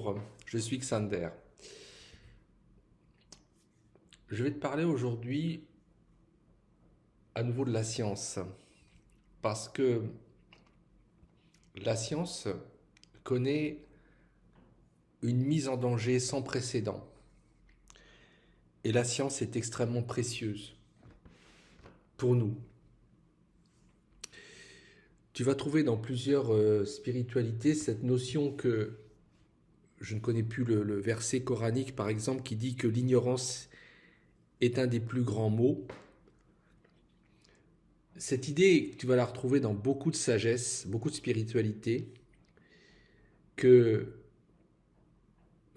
Bonjour, je suis Xander. Je vais te parler aujourd'hui à nouveau de la science, parce que la science connaît une mise en danger sans précédent. Et la science est extrêmement précieuse pour nous. Tu vas trouver dans plusieurs spiritualités cette notion que, je ne connais plus le verset coranique par exemple, qui dit que l'ignorance est un des plus grands maux. Cette idée, tu vas la retrouver dans beaucoup de sagesse, beaucoup de spiritualité, que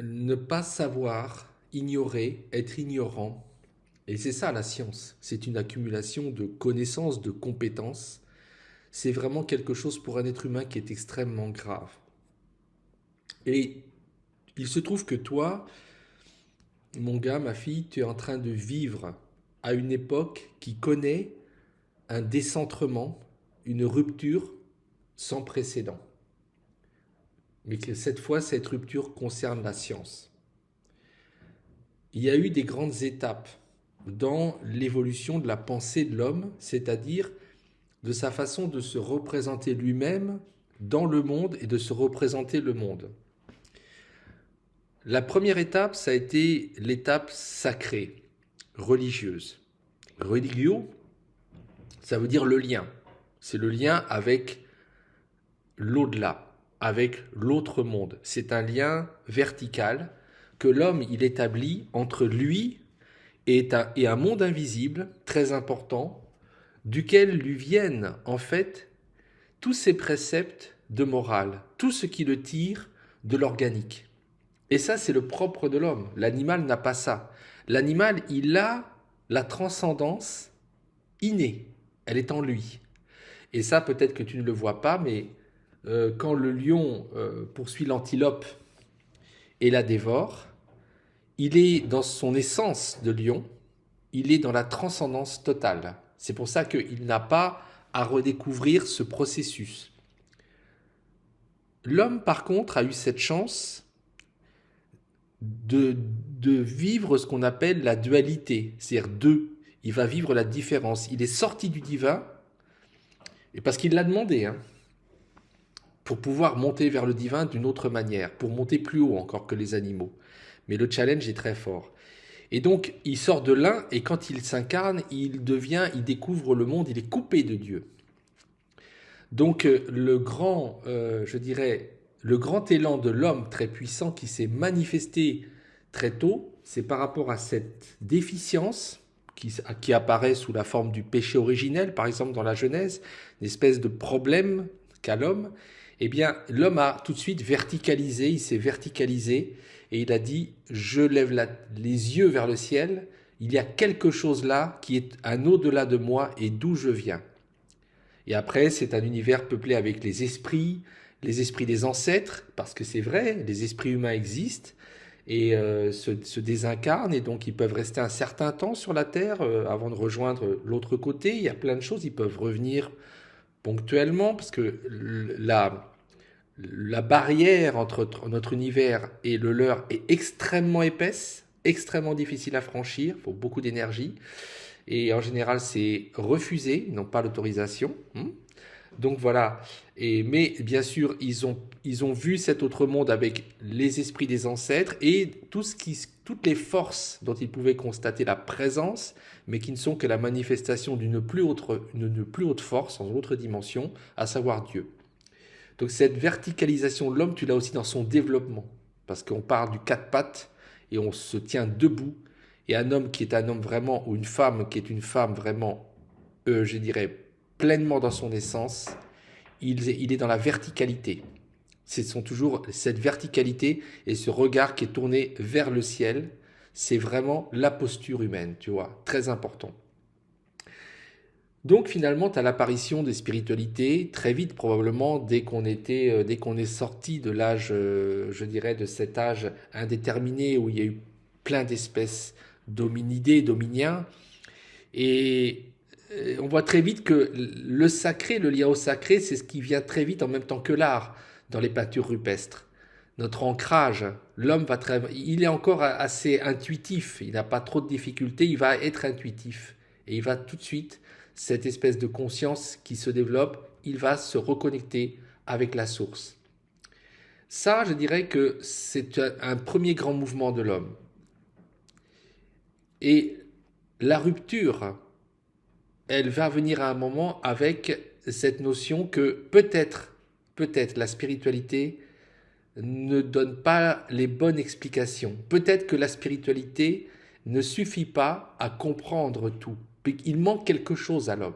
ne pas savoir, ignorer, être ignorant, et c'est ça la science, c'est une accumulation de connaissances, de compétences, c'est vraiment quelque chose pour un être humain qui est extrêmement grave. Et il se trouve que toi, mon gars, ma fille, tu es en train de vivre à une époque qui connaît un décentrement, une rupture sans précédent. Mais que cette fois, cette rupture concerne la science. Il y a eu des grandes étapes dans l'évolution de la pensée de l'homme, c'est-à-dire de sa façon de se représenter lui-même dans le monde et de se représenter le monde. La première étape, ça a été l'étape sacrée, religieuse. Religio, ça veut dire le lien. C'est le lien avec l'au-delà, avec l'autre monde. C'est un lien vertical que l'homme il établit entre lui et un monde invisible très important, duquel lui viennent en fait tous ces préceptes de morale, tout ce qui le tire de l'organique. Et ça, c'est le propre de l'homme. L'animal n'a pas ça. L'animal, il a la transcendance innée. Elle est en lui. Et ça, peut-être que tu ne le vois pas, mais quand le lion poursuit l'antilope et la dévore, il est dans son essence de lion, il est dans la transcendance totale. C'est pour ça qu'il n'a pas à redécouvrir ce processus. L'homme, par contre, a eu cette chance de vivre ce qu'on appelle la dualité, c'est-à-dire deux. Il va vivre la différence. Il est sorti du divin, et parce qu'il l'a demandé, hein, pour pouvoir monter vers le divin d'une autre manière, pour monter plus haut encore que les animaux. Mais le challenge est très fort. Et donc, il sort de l'un, et quand il s'incarne, il découvre le monde, il est coupé de Dieu. Donc, le grand élan de l'homme très puissant qui s'est manifesté très tôt, c'est par rapport à cette déficience qui apparaît sous la forme du péché originel, par exemple dans la Genèse, une espèce de problème qu'a l'homme. Eh bien, l'homme a tout de suite verticalisé, il s'est verticalisé, et il a dit, je lève les yeux vers le ciel, il y a quelque chose là qui est un au-delà de moi et d'où je viens. Et après, c'est un univers peuplé avec les esprits des ancêtres, parce que c'est vrai, les esprits humains existent et se désincarnent, et donc ils peuvent rester un certain temps sur la Terre avant de rejoindre l'autre côté. Il y a plein de choses, ils peuvent revenir ponctuellement, parce que la barrière entre notre univers et le leur est extrêmement épaisse, extrêmement difficile à franchir, il faut beaucoup d'énergie. Et en général, c'est refusé, ils n'ont pas l'autorisation. Donc voilà. Mais bien sûr, ils ont vu cet autre monde avec les esprits des ancêtres et toutes les forces dont ils pouvaient constater la présence, mais qui ne sont que la manifestation d'une plus haute force, en autre dimension, à savoir Dieu. Donc cette verticalisation de l'homme, tu l'as aussi dans son développement, parce qu'on part du quatre pattes et on se tient debout. Et un homme qui est un homme vraiment, ou une femme qui est une femme vraiment, je dirais, pleinement dans son essence, il est dans la verticalité. Ce sont toujours cette verticalité et ce regard qui est tourné vers le ciel. C'est vraiment la posture humaine, tu vois, très important. Donc finalement, tu as l'apparition des spiritualités très vite, probablement, dès qu'on est sorti de l'âge, je dirais, de cet âge indéterminé où il y a eu plein d'espèces dominidés, dominiens. Et on voit très vite que le sacré, le lien au sacré, c'est ce qui vient très vite en même temps que l'art dans les peintures rupestres. notre ancrage. L'homme il est encore assez intuitif, il n'a pas trop de difficultés, il va être intuitif. Et il va tout de suite, cette espèce de conscience qui se développe, il va se reconnecter avec la source. Ça, je dirais que c'est un premier grand mouvement de l'homme. Et la rupture, elle va venir à un moment avec cette notion que peut-être la spiritualité ne donne pas les bonnes explications. Peut-être que la spiritualité ne suffit pas à comprendre tout. Il manque quelque chose à l'homme.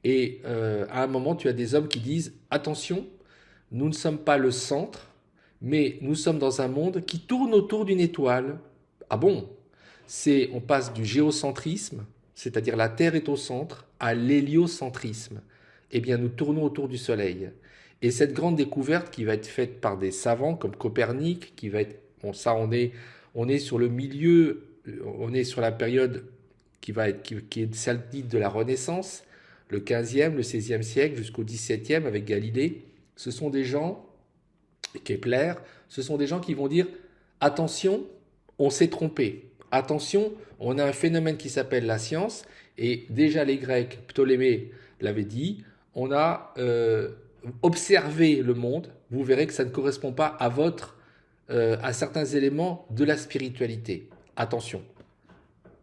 Et à un moment, tu as des hommes qui disent « Attention, nous ne sommes pas le centre, mais nous sommes dans un monde qui tourne autour d'une étoile. » Ah bon? On passe du géocentrisme, c'est-à-dire la Terre est au centre, à l'héliocentrisme. Eh bien, nous tournons autour du Soleil. Et cette grande découverte qui va être faite par des savants comme Copernic, qui va être, bon, ça on est sur le milieu, on est sur la période qui est celle dite de la Renaissance, le 15e, le 16e siècle jusqu'au 17e avec Galilée. Ce sont des gens, Kepler, ce sont des gens qui vont dire attention, on s'est trompé. Attention, on a un phénomène qui s'appelle la science, et déjà les Grecs, Ptolémée l'avait dit, on a observé le monde, vous verrez que ça ne correspond pas à certains éléments de la spiritualité. Attention,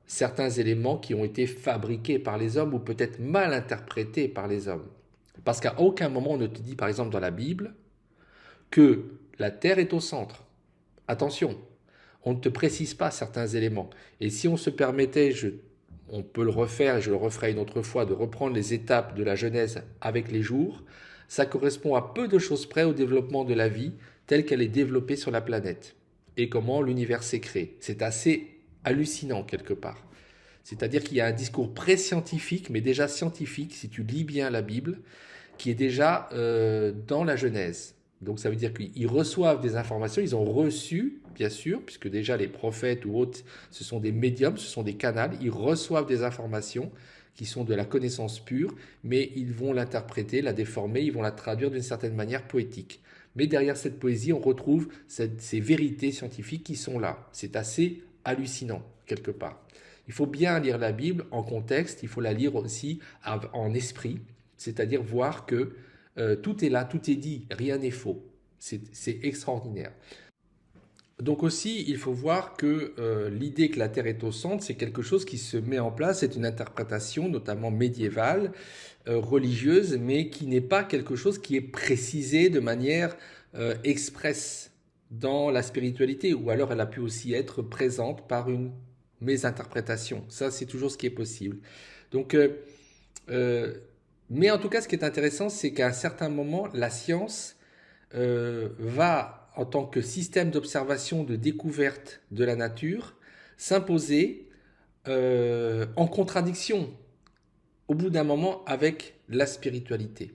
certains éléments qui ont été fabriqués par les hommes ou peut-être mal interprétés par les hommes. Parce qu'à aucun moment on ne te dit, par exemple dans la Bible, que la Terre est au centre. Attention, on ne te précise pas certains éléments. Et si on se permettait, on peut le refaire, et je le referai une autre fois, de reprendre les étapes de la Genèse avec les jours, ça correspond à peu de choses près au développement de la vie telle qu'elle est développée sur la planète et comment l'univers s'est créé. C'est assez hallucinant quelque part. C'est-à-dire qu'il y a un discours pré-scientifique, mais déjà scientifique, si tu lis bien la Bible, qui est déjà dans la Genèse. Donc ça veut dire qu'ils reçoivent des informations, ils ont reçu, bien sûr, puisque déjà les prophètes ou autres, ce sont des médiums, ce sont des canals, ils reçoivent des informations qui sont de la connaissance pure, mais ils vont l'interpréter, la déformer, ils vont la traduire d'une certaine manière poétique. Mais derrière cette poésie, on retrouve ces vérités scientifiques qui sont là. C'est assez hallucinant, quelque part. Il faut bien lire la Bible en contexte, il faut la lire aussi en esprit, c'est-à-dire voir que tout est là, tout est dit, rien n'est faux. C'est extraordinaire. Donc aussi, il faut voir que l'idée que la Terre est au centre, c'est quelque chose qui se met en place, c'est une interprétation notamment médiévale, religieuse, mais qui n'est pas quelque chose qui est précisé de manière expresse dans la spiritualité, ou alors elle a pu aussi être présente par une mésinterprétation. Ça, c'est toujours ce qui est possible. Donc, mais en tout cas, ce qui est intéressant, c'est qu'à un certain moment, la science va, en tant que système d'observation, de découverte de la nature, s'imposer en contradiction, au bout d'un moment, avec la spiritualité.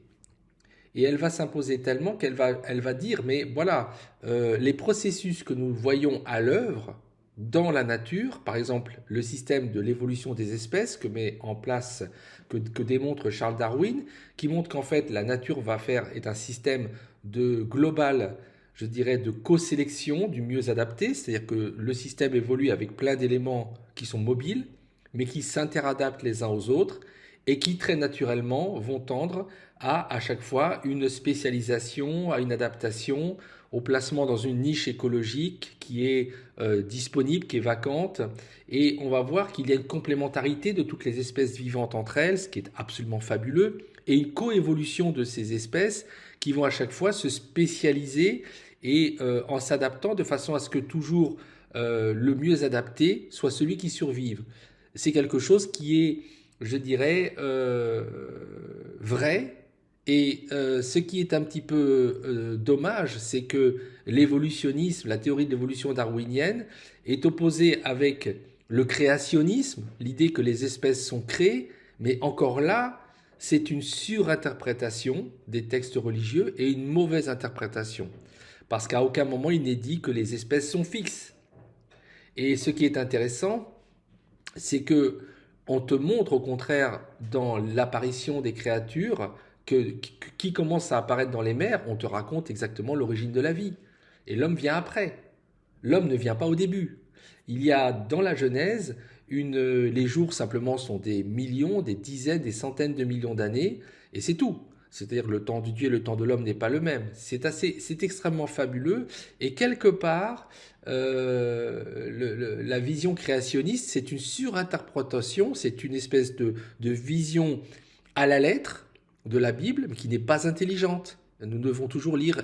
Et elle va s'imposer tellement qu'elle va dire, mais voilà, les processus que nous voyons à l'œuvre dans la nature, par exemple le système de l'évolution des espèces que met en place, que démontre Charles Darwin, qui montre qu'en fait la nature est un système de global, je dirais, de co-sélection du mieux adapté, c'est-à-dire que le système évolue avec plein d'éléments qui sont mobiles, mais qui s'interadaptent les uns aux autres, et qui très naturellement vont tendre à chaque fois une spécialisation, à une adaptation, au placement dans une niche écologique qui est disponible, qui est vacante. Et on va voir qu'il y a une complémentarité de toutes les espèces vivantes entre elles, ce qui est absolument fabuleux, et une coévolution de ces espèces qui vont à chaque fois se spécialiser et en s'adaptant de façon à ce que toujours le mieux adapté soit celui qui survive. C'est quelque chose qui est, je dirais, vrai. Et ce qui est un petit peu dommage, c'est que l'évolutionnisme, la théorie de l'évolution darwinienne, est opposée avec le créationnisme, l'idée que les espèces sont créées, mais encore là, c'est une surinterprétation des textes religieux et une mauvaise interprétation. Parce qu'à aucun moment il n'est dit que les espèces sont fixes. Et ce qui est intéressant, c'est que on te montre au contraire dans l'apparition des créatures qui commencent à apparaître dans les mers, on te raconte exactement l'origine de la vie. et l'homme vient après. L'homme ne vient pas au début. Il y a dans la Genèse, les jours simplement sont des millions, des dizaines, des centaines de millions d'années, et c'est tout. C'est-à-dire le temps de Dieu et le temps de l'homme n'est pas le même. C'est extrêmement fabuleux, et quelque part, la vision créationniste, c'est une surinterprétation, c'est une espèce de vision à la lettre de la Bible, mais qui n'est pas intelligente. Nous devons toujours lire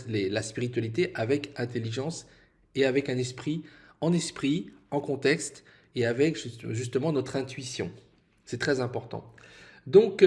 la spiritualité avec intelligence et avec un esprit, en contexte, et avec justement notre intuition. C'est très important. Donc,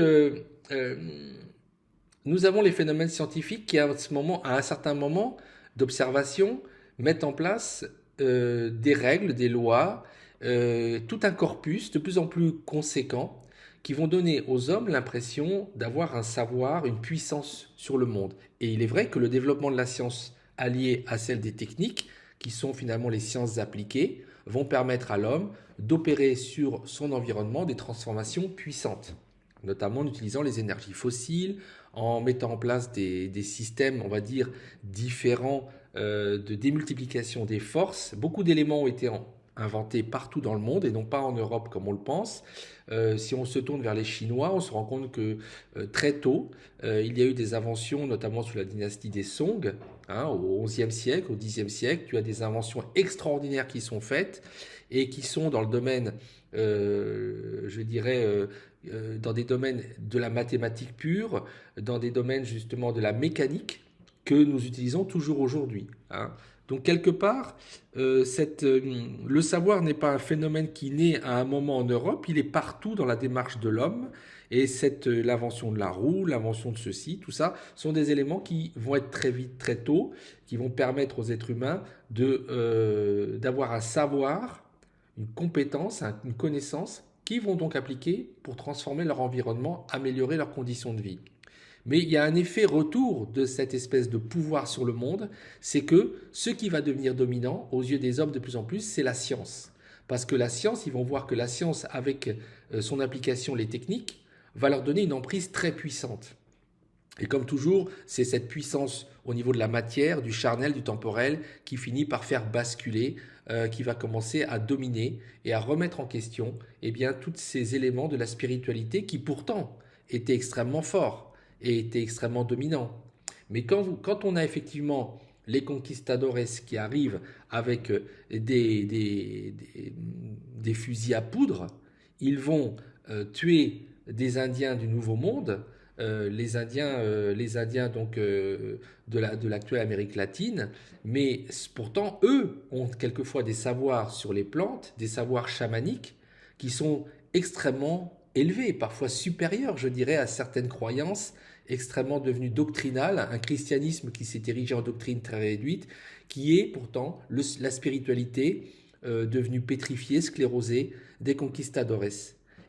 nous avons les phénomènes scientifiques qui, à un certain moment d'observation, mettent en place des règles, des lois, tout un corpus de plus en plus conséquent qui vont donner aux hommes l'impression d'avoir un savoir, une puissance sur le monde. Et il est vrai que le développement de la science allié à celle des techniques, qui sont finalement les sciences appliquées, vont permettre à l'homme d'opérer sur son environnement des transformations puissantes, notamment en utilisant les énergies fossiles, en mettant en place des systèmes, on va dire, différents de démultiplication des forces. Beaucoup d'éléments ont été inventés partout dans le monde et non pas en Europe comme on le pense. Si on se tourne vers les Chinois, on se rend compte que très tôt, il y a eu des inventions, notamment sous la dynastie des Song, hein, au XIe siècle, au Xe siècle. Tu as des inventions extraordinaires qui sont faites et qui sont dans le domaine, je dirais, dans des domaines de la mathématique pure, dans des domaines justement de la mécanique que nous utilisons toujours aujourd'hui, hein. Donc quelque part, le savoir n'est pas un phénomène qui naît à un moment en Europe, il est partout dans la démarche de l'homme. Et l'invention de la roue, l'invention de ceci, tout ça, sont des éléments qui vont être très vite, très tôt, qui vont permettre aux êtres humains d'avoir un savoir, une compétence, une connaissance, qui vont donc appliquer pour transformer leur environnement, améliorer leurs conditions de vie. Mais il y a un effet retour de cette espèce de pouvoir sur le monde, c'est que ce qui va devenir dominant aux yeux des hommes de plus en plus, c'est la science. Parce que la science, ils vont voir que la science, avec son application, les techniques, va leur donner une emprise très puissante. Et comme toujours, c'est cette puissance au niveau de la matière, du charnel, du temporel, qui finit par faire basculer, qui va commencer à dominer et à remettre en question tous ces éléments de la spiritualité qui pourtant étaient extrêmement forts et était extrêmement dominant. Mais quand on a effectivement les conquistadores qui arrivent avec des fusils à poudre, ils vont tuer des Indiens du Nouveau Monde, les Indiens donc de l'actuelle Amérique latine, mais pourtant eux ont quelquefois des savoirs sur les plantes, des savoirs chamaniques qui sont extrêmement élevés, parfois supérieurs, je dirais, à certaines croyances extrêmement devenues doctrinales, un christianisme qui s'est érigé en doctrine très réduite, qui est pourtant la spiritualité devenue pétrifiée, sclérosée des conquistadores.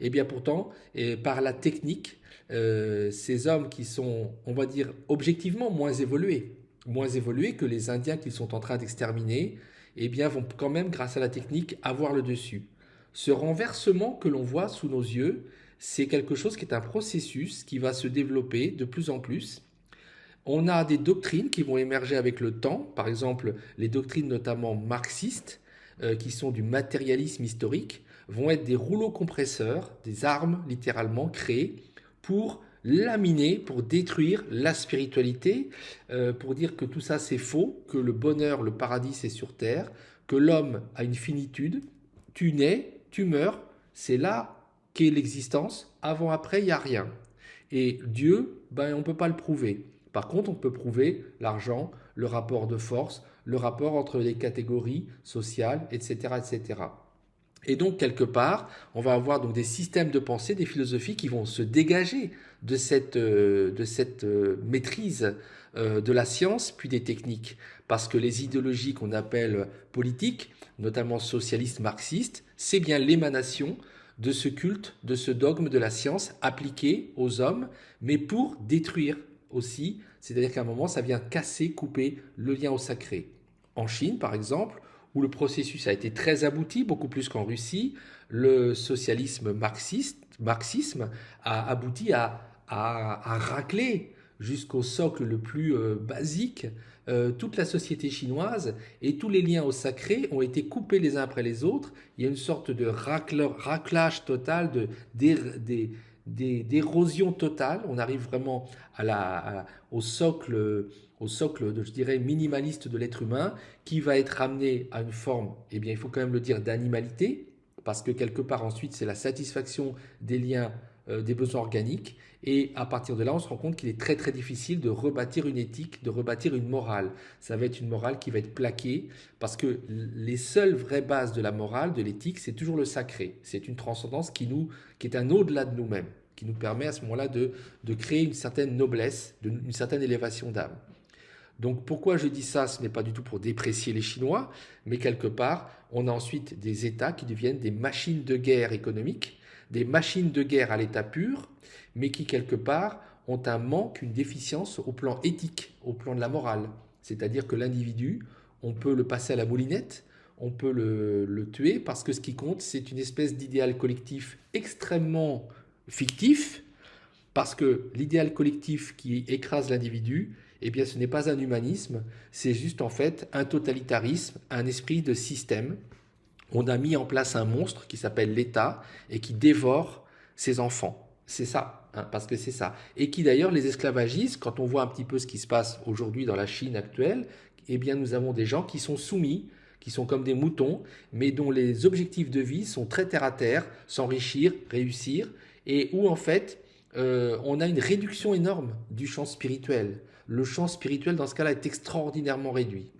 Et bien pourtant, par la technique, ces hommes qui sont, on va dire, objectivement moins évolués que les Indiens qu'ils sont en train d'exterminer, vont quand même, grâce à la technique, avoir le dessus. Ce renversement que l'on voit sous nos yeux, c'est quelque chose qui est un processus qui va se développer de plus en plus. On a des doctrines qui vont émerger avec le temps, par exemple les doctrines notamment marxistes, qui sont du matérialisme historique, vont être des rouleaux compresseurs, des armes littéralement créées pour laminer, pour détruire la spiritualité, pour dire que tout ça c'est faux, que le bonheur, le paradis c'est sur terre, que l'homme a une finitude, tu nais, tu meurs, c'est là qu'est l'existence, avant, après, il n'y a rien. Et Dieu, on ne peut pas le prouver. Par contre, on peut prouver l'argent, le rapport de force, le rapport entre les catégories sociales, etc., etc. Et donc, quelque part, on va avoir donc des systèmes de pensée, des philosophies qui vont se dégager de cette maîtrise de la science, puis des techniques. Parce que les idéologies qu'on appelle politiques, notamment socialistes, marxistes, c'est bien l'émanation de ce culte, de ce dogme de la science appliqué aux hommes, mais pour détruire aussi, c'est-à-dire qu'à un moment, ça vient casser, couper le lien au sacré. En Chine, par exemple, où le processus a été très abouti, beaucoup plus qu'en Russie, le socialisme marxisme a abouti à racler jusqu'au socle le plus basique, toute la société chinoise et tous les liens au sacré ont été coupés les uns après les autres. Il y a une sorte de raclage total, d'érosion totale. On arrive vraiment au socle, je dirais, minimaliste de l'être humain, qui va être ramené à une forme, eh bien, il faut quand même le dire, d'animalité, parce que quelque part ensuite, c'est la satisfaction des liens, des besoins organiques. Et à partir de là, on se rend compte qu'il est très très difficile de rebâtir une éthique, de rebâtir une morale. Ça va être une morale qui va être plaquée, parce que les seules vraies bases de la morale, de l'éthique, c'est toujours le sacré. C'est une transcendance qui est un au-delà de nous-mêmes, qui nous permet à ce moment-là de créer une certaine noblesse, une certaine élévation d'âme. Donc pourquoi je dis ça? Ce n'est pas du tout pour déprécier les Chinois, mais quelque part, on a ensuite des États qui deviennent des machines de guerre économiques, des machines de guerre à l'état pur, mais qui quelque part ont un manque, une déficience au plan éthique, au plan de la morale. C'est-à-dire que l'individu, on peut le passer à la moulinette, on peut le tuer, parce que ce qui compte, c'est une espèce d'idéal collectif extrêmement fictif, parce que l'idéal collectif qui écrase l'individu, eh bien ce n'est pas un humanisme, c'est juste en fait un totalitarisme, un esprit de système. On a mis en place un monstre qui s'appelle l'État et qui dévore ses enfants. C'est ça, hein, parce que c'est ça. Et qui d'ailleurs les esclavagise. Quand on voit un petit peu ce qui se passe aujourd'hui dans la Chine actuelle, eh bien nous avons des gens qui sont soumis, qui sont comme des moutons, mais dont les objectifs de vie sont très terre à terre, s'enrichir, réussir, et où en fait on a une réduction énorme du champ spirituel. Le champ spirituel dans ce cas-là est extraordinairement réduit.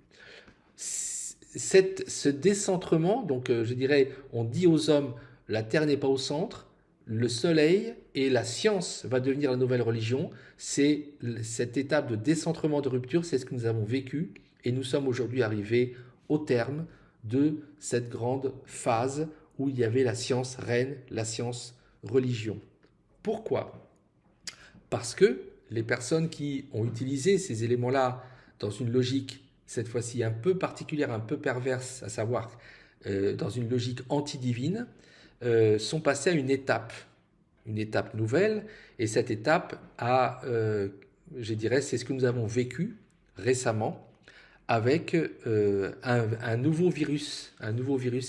Ce décentrement, donc je dirais, on dit aux hommes, la terre n'est pas au centre, le soleil et la science va devenir la nouvelle religion. C'est cette étape de décentrement, de rupture, c'est ce que nous avons vécu et nous sommes aujourd'hui arrivés au terme de cette grande phase où il y avait la science reine, la science religion. Pourquoi? Parce que les personnes qui ont utilisé ces éléments-là dans une logique, cette fois-ci un peu particulière, un peu perverse, à savoir dans une logique anti-divine, sont passées à une étape nouvelle, et cette étape je dirais, c'est ce que nous avons vécu récemment avec un nouveau virus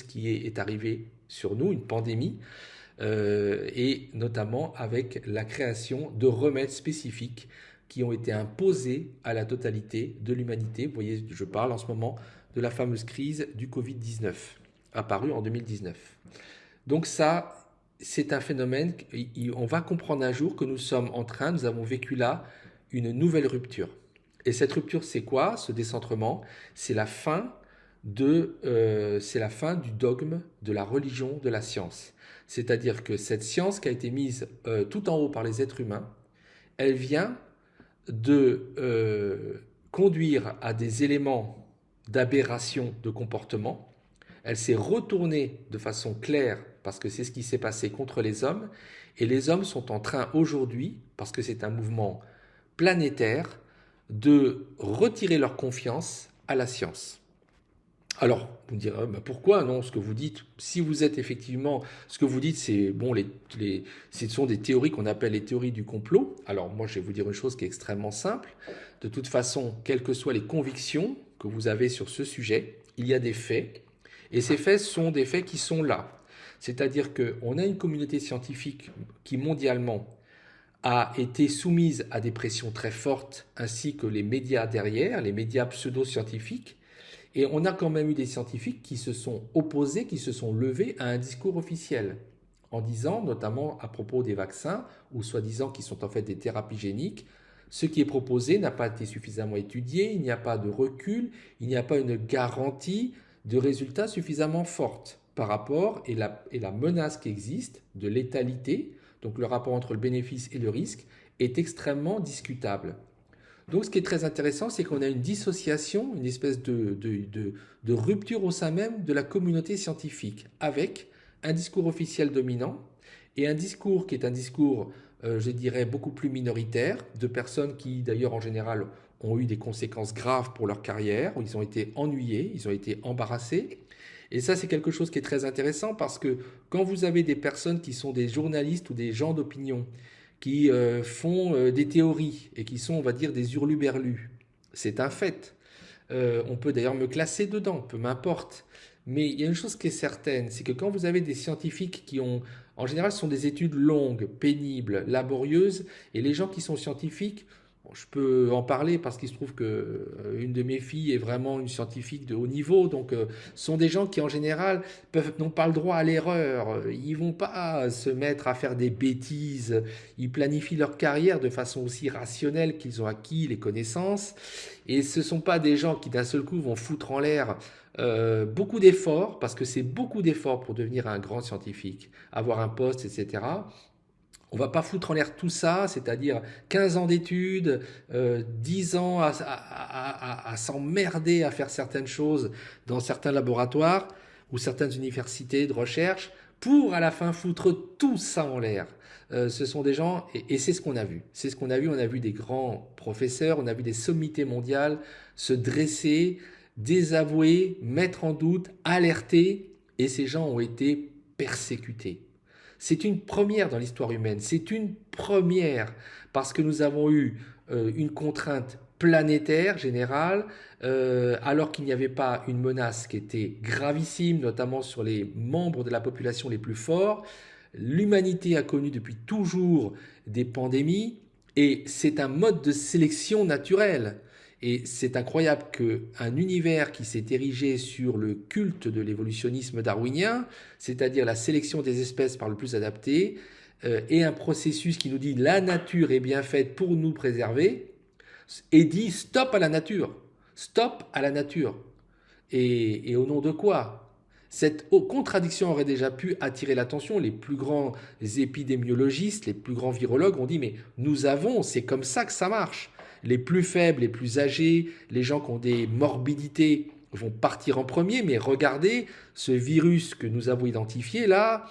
qui est arrivé sur nous, une pandémie, et notamment avec la création de remèdes spécifiques qui ont été imposés à la totalité de l'humanité. Vous voyez, je parle en ce moment de la fameuse crise du Covid-19, apparue en 2019. Donc ça, c'est un phénomène, on va comprendre un jour que nous avons vécu là une nouvelle rupture. Et cette rupture, c'est quoi? Ce décentrement, c'est la fin du dogme de la religion de la science. C'est-à-dire que cette science qui a été mise tout en haut par les êtres humains, elle vient de conduire à des éléments d'aberration de comportement. Elle s'est retournée de façon claire parce que c'est ce qui s'est passé contre les hommes. Et les hommes sont en train aujourd'hui, parce que c'est un mouvement planétaire, de retirer leur confiance à la science. Alors, vous me direz, pourquoi non? Ce que vous dites, si vous êtes effectivement, ce que vous dites, c'est bon, ce sont des théories qu'on appelle les théories du complot. Alors, moi, je vais vous dire une chose qui est extrêmement simple. De toute façon, quelles que soient les convictions que vous avez sur ce sujet, il y a des faits, et ces faits sont des faits qui sont là. C'est-à-dire qu'on a une communauté scientifique qui, mondialement, a été soumise à des pressions très fortes, ainsi que les médias derrière, les médias pseudo-scientifiques. Et on a quand même eu des scientifiques qui se sont opposés, qui se sont levés à un discours officiel, en disant, notamment à propos des vaccins, ou soi-disant qui sont en fait des thérapies géniques, ce qui est proposé n'a pas été suffisamment étudié, il n'y a pas de recul, il n'y a pas une garantie de résultats suffisamment forte par rapport, et la menace qui existe de létalité, donc le rapport entre le bénéfice et le risque, est extrêmement discutable. Donc ce qui est très intéressant, c'est qu'on a une dissociation, une espèce de rupture au sein même de la communauté scientifique, avec un discours officiel dominant et un discours qui est un discours, je dirais, beaucoup plus minoritaire, de personnes qui d'ailleurs en général ont eu des conséquences graves pour leur carrière, où ils ont été ennuyés, ils ont été embarrassés. Et ça, c'est quelque chose qui est très intéressant parce que quand vous avez des personnes qui sont des journalistes ou des gens d'opinion qui font des théories et qui sont, on va dire, des hurluberlus. C'est un fait. On peut d'ailleurs me classer dedans, peu m'importe. Mais il y a une chose qui est certaine, c'est que quand vous avez des scientifiques qui ont, en général, ce sont des études longues, pénibles, laborieuses, et les gens qui sont scientifiques, bon, je peux en parler parce qu'il se trouve que une de mes filles est vraiment une scientifique de haut niveau, donc ce sont des gens qui en général n'ont pas le droit à l'erreur, ils vont pas se mettre à faire des bêtises, ils planifient leur carrière de façon aussi rationnelle qu'ils ont acquis les connaissances, et ce sont pas des gens qui d'un seul coup vont foutre en l'air beaucoup d'efforts, parce que c'est beaucoup d'efforts pour devenir un grand scientifique, avoir un poste, etc. On va pas foutre en l'air tout ça, c'est-à-dire 15 ans d'études, 10 ans à s'emmerder à faire certaines choses dans certains laboratoires ou certaines universités de recherche, pour à la fin foutre tout ça en l'air. Ce sont des gens, et c'est ce qu'on a vu. C'est ce qu'on a vu. On a vu des grands professeurs, on a vu des sommités mondiales se dresser, désavouer, mettre en doute, alerter, et ces gens ont été persécutés. C'est une première dans l'histoire humaine, c'est une première parce que nous avons eu une contrainte planétaire générale, alors qu'il n'y avait pas une menace qui était gravissime, notamment sur les membres de la population les plus forts. L'humanité a connu depuis toujours des pandémies et c'est un mode de sélection naturelle. Et c'est incroyable qu'un univers qui s'est érigé sur le culte de l'évolutionnisme darwinien, c'est-à-dire la sélection des espèces par le plus adapté, ait un processus qui nous dit la nature est bien faite pour nous préserver, et dit stop à la nature. Stop à la nature. Et au nom de quoi? Cette contradiction aurait déjà pu attirer l'attention. Les plus grands épidémiologistes, les plus grands virologues ont dit mais nous avons, c'est comme ça que ça marche. Les plus faibles, les plus âgés, les gens qui ont des morbidités vont partir en premier, mais regardez, ce virus que nous avons identifié là,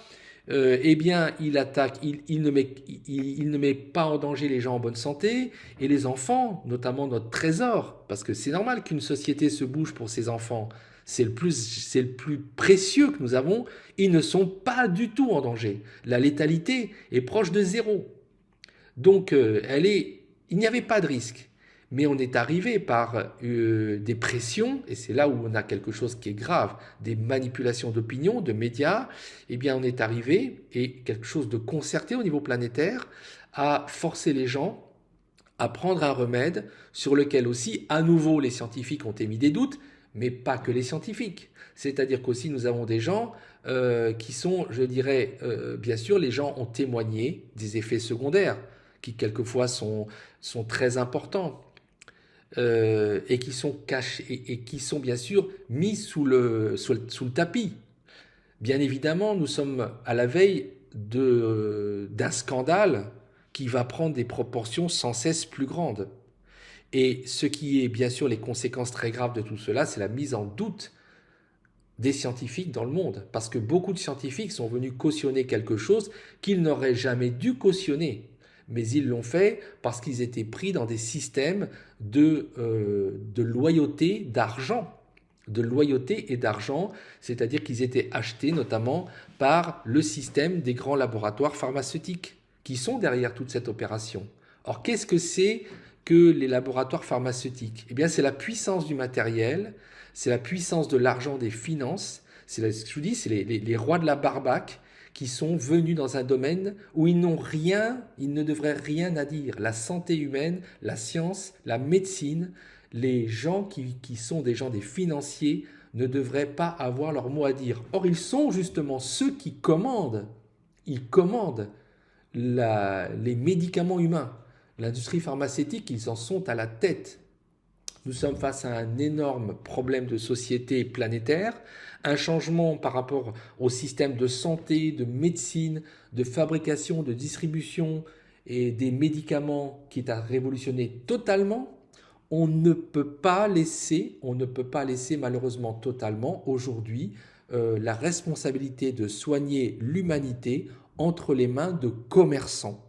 eh bien, il attaque, il ne met pas en danger les gens en bonne santé, et les enfants, notamment notre trésor, parce que c'est normal qu'une société se bouge pour ses enfants, c'est le plus précieux que nous avons, ils ne sont pas du tout en danger. La létalité est proche de zéro. Donc, il n'y avait pas de risque. Mais on est arrivé par des pressions, et c'est là où on a quelque chose qui est grave, des manipulations d'opinion, de médias, eh bien on est arrivé, et quelque chose de concerté au niveau planétaire, à forcer les gens à prendre un remède sur lequel aussi, à nouveau, les scientifiques ont émis des doutes, mais pas que les scientifiques. C'est-à-dire qu'aussi nous avons des gens qui sont, je dirais, bien sûr, les gens ont témoigné des effets secondaires, qui quelquefois sont très importants. Et qui sont cachés et qui sont bien sûr mis sous le tapis. Bien évidemment, nous sommes à la veille d'un scandale qui va prendre des proportions sans cesse plus grandes. Et ce qui est bien sûr les conséquences très graves de tout cela, c'est la mise en doute des scientifiques dans le monde. Parce que beaucoup de scientifiques sont venus cautionner quelque chose qu'ils n'auraient jamais dû cautionner. Mais ils l'ont fait parce qu'ils étaient pris dans des systèmes de loyauté, d'argent. De loyauté et d'argent, c'est-à-dire qu'ils étaient achetés notamment par le système des grands laboratoires pharmaceutiques qui sont derrière toute cette opération. Or, qu'est-ce que c'est que les laboratoires pharmaceutiques? Eh bien, c'est la puissance du matériel, c'est la puissance de l'argent, des finances, je vous dis, c'est les rois de la barbaque qui sont venus dans un domaine où ils ne devraient rien à dire. La santé humaine, la science, la médecine, les gens qui sont des gens des financiers ne devraient pas avoir leur mot à dire. Or, ils sont justement ceux qui commandent. Ils commandent les médicaments humains. L'industrie pharmaceutique, ils en sont à la tête. Nous sommes face à un énorme problème de société planétaire, un changement par rapport au système de santé, de médecine, de fabrication, de distribution et des médicaments qui est à révolutionner totalement. On ne peut pas laisser malheureusement totalement aujourd'hui la responsabilité de soigner l'humanité entre les mains de commerçants.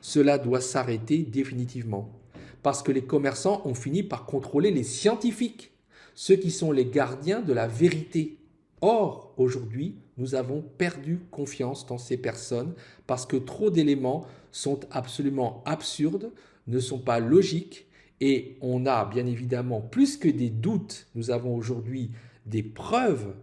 Cela doit s'arrêter définitivement. Parce que les commerçants ont fini par contrôler les scientifiques, ceux qui sont les gardiens de la vérité. Or, aujourd'hui, nous avons perdu confiance dans ces personnes parce que trop d'éléments sont absolument absurdes, ne sont pas logiques et on a bien évidemment plus que des doutes, nous avons aujourd'hui des preuves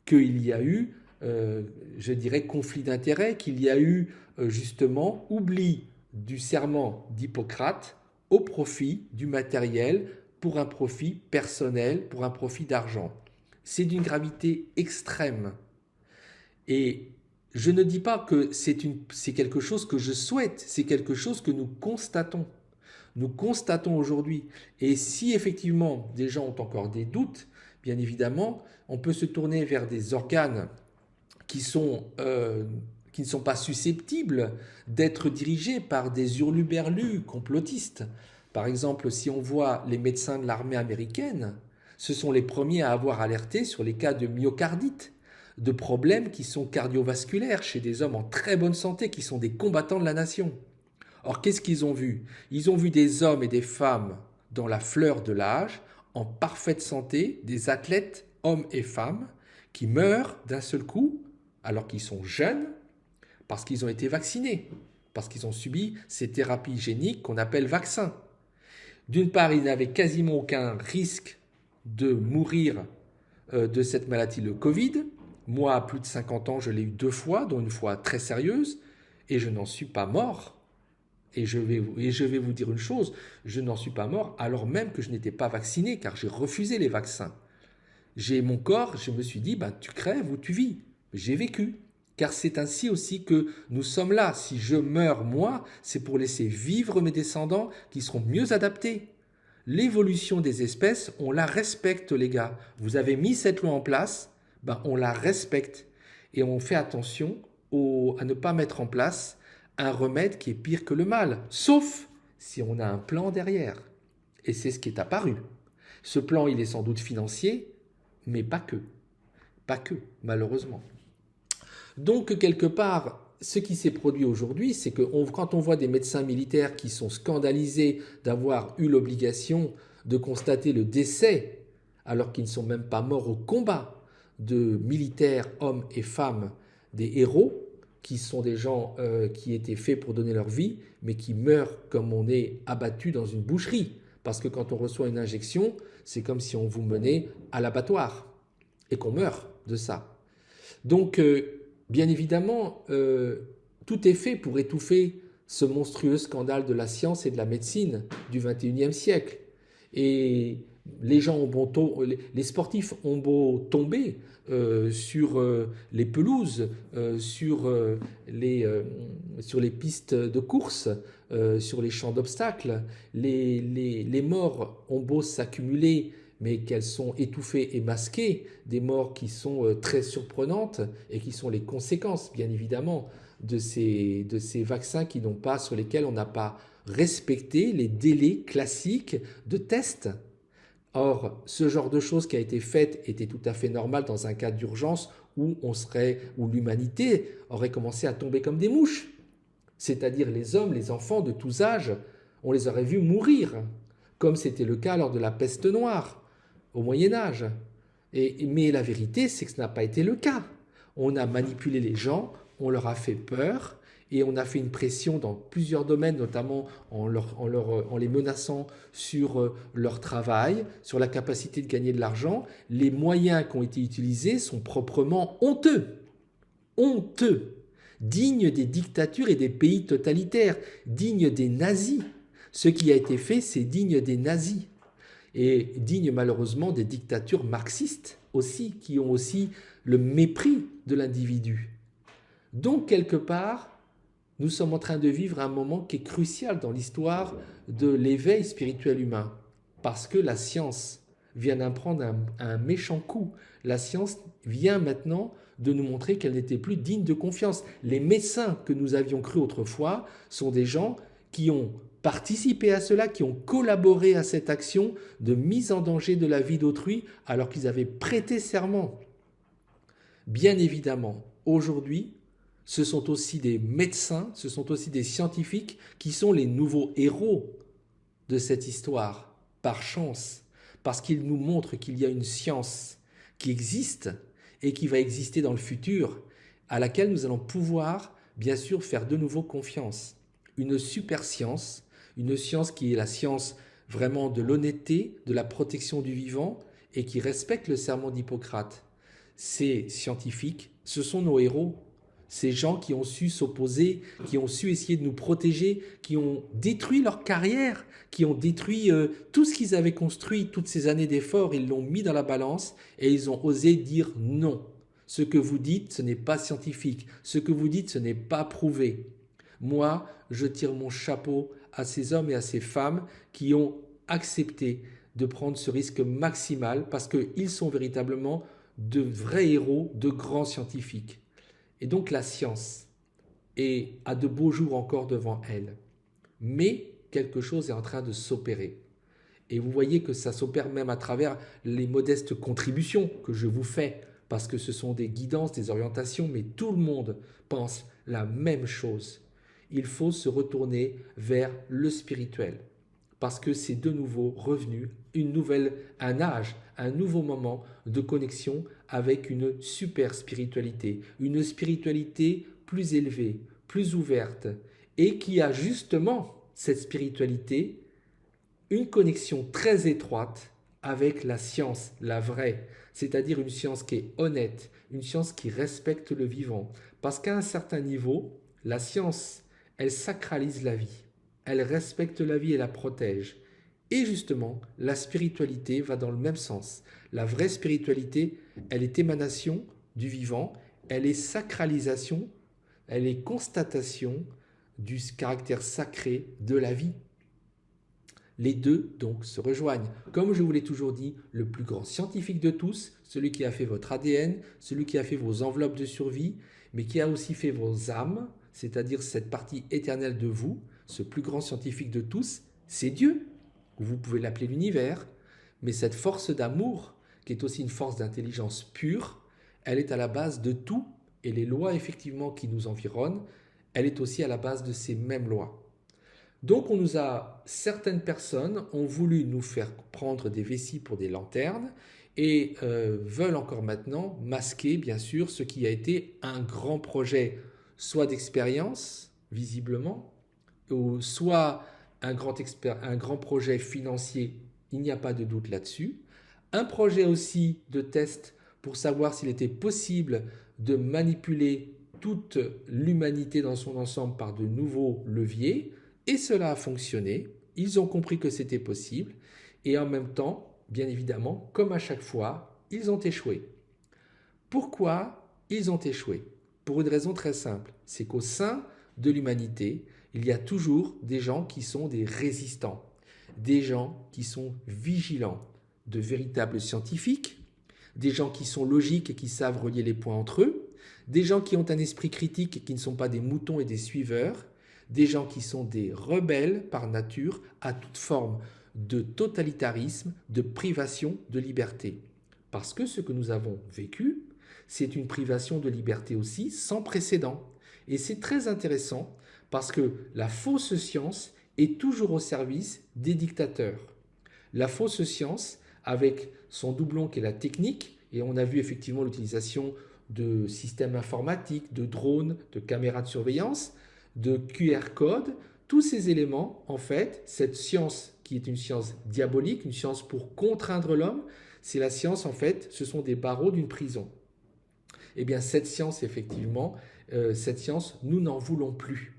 qu'il y a eu, je dirais, conflit d'intérêts, qu'il y a eu justement oubli du serment d'Hippocrate au profit du matériel pour un profit personnel, pour un profit d'argent. C'est d'une gravité extrême. Et je ne dis pas que c'est quelque chose que je souhaite, c'est quelque chose que nous constatons. Nous constatons aujourd'hui. Et si effectivement des gens ont encore des doutes, bien évidemment, on peut se tourner vers des organes qui ne sont pas susceptibles d'être dirigés par des hurluberlus complotistes. Par exemple, si on voit les médecins de l'armée américaine, ce sont les premiers à avoir alerté sur les cas de myocardite, de problèmes qui sont cardiovasculaires chez des hommes en très bonne santé, qui sont des combattants de la nation. Or, qu'est-ce qu'ils ont vu? Ils ont vu des hommes et des femmes dans la fleur de l'âge, en parfaite santé, des athlètes, hommes et femmes, qui meurent d'un seul coup, alors qu'ils sont jeunes, parce qu'ils ont été vaccinés, parce qu'ils ont subi ces thérapies géniques qu'on appelle vaccins. D'une part, ils n'avaient quasiment aucun risque de mourir de cette maladie, le Covid. Moi, à plus de 50 ans, je l'ai eu 2 fois, dont une fois très sérieuse, et je n'en suis pas mort. Et je vais vous dire une chose, je n'en suis pas mort alors même que je n'étais pas vacciné, car j'ai refusé les vaccins. J'ai mon corps, je me suis dit, ben, tu crèves ou tu vis. J'ai vécu, car c'est ainsi aussi que nous sommes là. Si je meurs, moi, c'est pour laisser vivre mes descendants qui seront mieux adaptés. L'évolution des espèces, on la respecte, les gars. Vous avez mis cette loi en place, ben, on la respecte. Et on fait attention à ne pas mettre en place un remède qui est pire que le mal, sauf si on a un plan derrière. Et c'est ce qui est apparu. Ce plan, il est sans doute financier, mais pas que. Pas que, malheureusement. Donc, quelque part, ce qui s'est produit aujourd'hui, c'est que quand on voit des médecins militaires qui sont scandalisés d'avoir eu l'obligation de constater le décès, alors qu'ils ne sont même pas morts au combat, de militaires, hommes et femmes, des héros, qui sont des gens qui étaient faits pour donner leur vie, mais qui meurent comme on est abattu dans une boucherie. Parce que quand on reçoit une injection, c'est comme si on vous menait à l'abattoir et qu'on meurt de ça. Donc, bien évidemment, tout est fait pour étouffer ce monstrueux scandale de la science et de la médecine du XXIe siècle. Et les gens les sportifs ont beau tomber sur les pelouses, sur les pistes de course, sur les champs d'obstacles, les morts ont beau s'accumuler, mais qu'elles sont étouffées et masquées, des morts qui sont très surprenantes et qui sont les conséquences, bien évidemment, de ces vaccins sur lesquels on n'a pas respecté les délais classiques de test. Or, ce genre de choses qui a été faite était tout à fait normal dans un cas d'urgence où l'humanité aurait commencé à tomber comme des mouches. C'est-à-dire les hommes, les enfants de tous âges, on les aurait vus mourir, comme c'était le cas lors de la peste noire, au Moyen-Âge. Mais la vérité, c'est que ce n'a pas été le cas. On a manipulé les gens, on leur a fait peur, et on a fait une pression dans plusieurs domaines, notamment en les menaçant sur leur travail, sur la capacité de gagner de l'argent. Les moyens qui ont été utilisés sont proprement honteux. Honteux. Dignes des dictatures et des pays totalitaires. Dignes des nazis. Ce qui a été fait, c'est digne des nazis. Et digne malheureusement des dictatures marxistes aussi, qui ont aussi le mépris de l'individu. Donc, quelque part, nous sommes en train de vivre un moment qui est crucial dans l'histoire de l'éveil spirituel humain, parce que la science vient d'en prendre un méchant coup. La science vient maintenant de nous montrer qu'elle n'était plus digne de confiance. Les médecins que nous avions crus autrefois sont des gens qui ont participé à cela, qui ont collaboré à cette action de mise en danger de la vie d'autrui alors qu'ils avaient prêté serment. Bien évidemment, aujourd'hui, ce sont aussi des médecins, ce sont aussi des scientifiques qui sont les nouveaux héros de cette histoire, par chance, parce qu'ils nous montrent qu'il y a une science qui existe et qui va exister dans le futur, à laquelle nous allons pouvoir, bien sûr, faire de nouveau confiance. Une super science, une science qui est la science vraiment de l'honnêteté, de la protection du vivant et qui respecte le serment d'Hippocrate. Ces scientifiques, ce sont nos héros. Ces gens qui ont su s'opposer, qui ont su essayer de nous protéger, qui ont détruit leur carrière, qui ont détruit tout ce qu'ils avaient construit, toutes ces années d'efforts, ils l'ont mis dans la balance et ils ont osé dire non. Ce que vous dites, ce n'est pas scientifique. Ce que vous dites, ce n'est pas prouvé. Moi, je tire mon chapeau à ces hommes et à ces femmes qui ont accepté de prendre ce risque maximal parce qu'ils sont véritablement de vrais héros, de grands scientifiques. Et donc la science a de beaux jours encore devant elle. Mais quelque chose est en train de s'opérer. Et vous voyez que ça s'opère même à travers les modestes contributions que je vous fais, parce que ce sont des guidances, des orientations, mais tout le monde pense la même chose. Il faut se retourner vers le spirituel, parce que c'est de nouveau revenu un âge, un nouveau moment de connexion avec une super spiritualité, une spiritualité plus élevée, plus ouverte, et qui a justement cette spiritualité une connexion très étroite avec la science, la vraie, c'est-à-dire une science qui est honnête, une science qui respecte le vivant. Parce qu'à un certain niveau, la science, elle sacralise la vie, elle respecte la vie et la protège. Et justement, la spiritualité va dans le même sens. La vraie spiritualité, elle est émanation du vivant, elle est sacralisation, elle est constatation du caractère sacré de la vie. Les deux, donc, se rejoignent. Comme je vous l'ai toujours dit, le plus grand scientifique de tous, celui qui a fait votre ADN, celui qui a fait vos enveloppes de survie, mais qui a aussi fait vos âmes, c'est-à-dire cette partie éternelle de vous, ce plus grand scientifique de tous, c'est Dieu. Vous pouvez l'appeler l'univers, mais cette force d'amour, qui est aussi une force d'intelligence pure, elle est à la base de tout, et les lois effectivement qui nous environnent, elle est aussi à la base de ces mêmes lois. Donc certaines personnes ont voulu nous faire prendre des vessies pour des lanternes et veulent encore maintenant masquer bien sûr ce qui a été un grand projet, soit d'expérience visiblement, ou soit un grand projet financier, il n'y a pas de doute là-dessus, un projet aussi de test pour savoir s'il était possible de manipuler toute l'humanité dans son ensemble par de nouveaux leviers. Et cela a fonctionné, ils ont compris que c'était possible, et en même temps, bien évidemment, comme à chaque fois, ils ont échoué. Pourquoi ils ont échoué? Pour une raison très simple, c'est qu'au sein de l'humanité, il y a toujours des gens qui sont des résistants, des gens qui sont vigilants, de véritables scientifiques, des gens qui sont logiques et qui savent relier les points entre eux, des gens qui ont un esprit critique et qui ne sont pas des moutons et des suiveurs, des gens qui sont des rebelles par nature à toute forme de totalitarisme, de privation de liberté. Parce que ce que nous avons vécu, c'est une privation de liberté aussi sans précédent. Et c'est très intéressant parce que la fausse science est toujours au service des dictateurs. La fausse science, avec son doublon qui est la technique, et on a vu effectivement l'utilisation de systèmes informatiques, de drones, de caméras de surveillance, de QR code, tous ces éléments, en fait, cette science qui est une science diabolique, une science pour contraindre l'homme, c'est la science, en fait, ce sont des barreaux d'une prison. Eh bien, cette science, effectivement, nous n'en voulons plus.